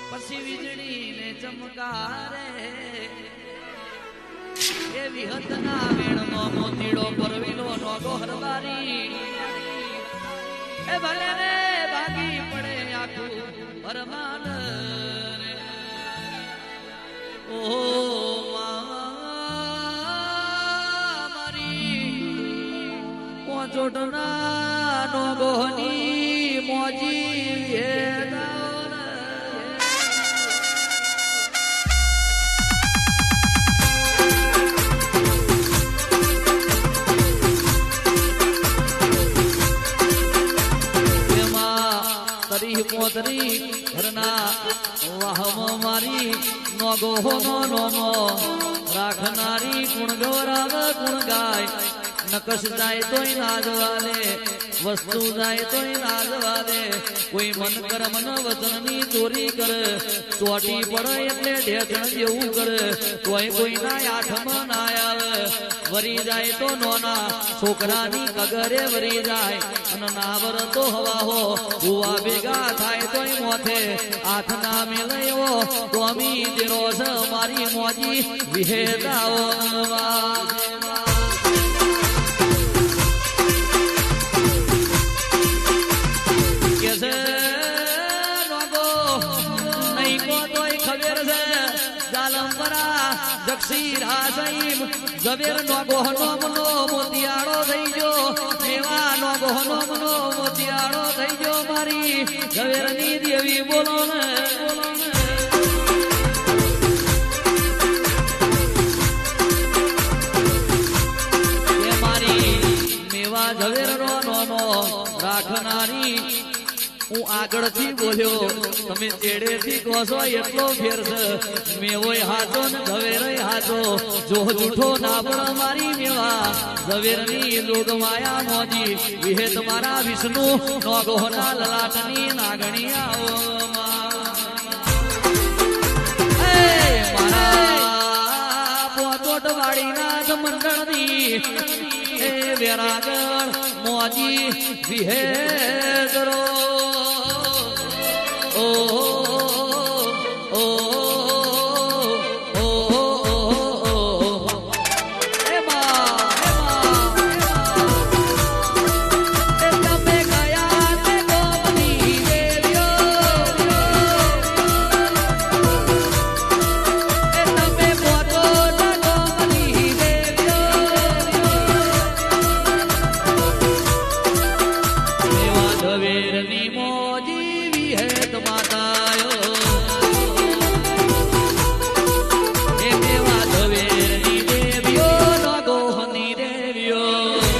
પછી વીજળી ને ચમકારે એ વિહતના વેણનો મોતીડો પરવીલો નોગો હરબારી એ ભલે રે ભાગી પડે આખું પરમાન ઓ ચોટના નોગોની મોજી તરી પોતરી ઘરના વાહમ મારી નોગો નો નોમો રાખનારી ગુણ ગૌરાગ ગુણ ગાય નકશ જાય તોય નાજવા દે વસ્તુ જાય તોય નાજવા દે કોઈ મન કર્મ ન વચન ની ચોરી કરે ચોટી પડે એટલે ઢેચણ જેવું કરે તોય કોઈ ના આઠમ ના આવે વરી જાય તો નોના છોકરાની કગરે વરી જાય અને નાવર તો હવાહો ભૂવા ભેગા થાય તોય મોથે હાથ ના મેલયો તો અમી જેરો છે મારી મોજી વિહેદાઓ ઝવેર નો ગોહનો મનો મોતિયાળો થઈ ગયો મેવા નો ગોહનો મનો મોતિયાળો થઈ ગયો મારી ઝવેર ની દેવી બોલો ને મારી મેવા ઝવેર નો રાખનારી હું આગળથી બોલ્યો તમે ચેડેથી કહો છો એટલો ફેર છે મેવોય હાચો ને ઝવેરય હાચો જો જૂઠો ના પણ મારી મેવા ઝવેરની લોક માયા મોજી વિહે તમારા વિષ્ણુ નોગોના લલાટની નાગણી આવો મારા પોતોટ વાડીના મંડળની એ વેરાગળ મોજી વિહે કરો Oh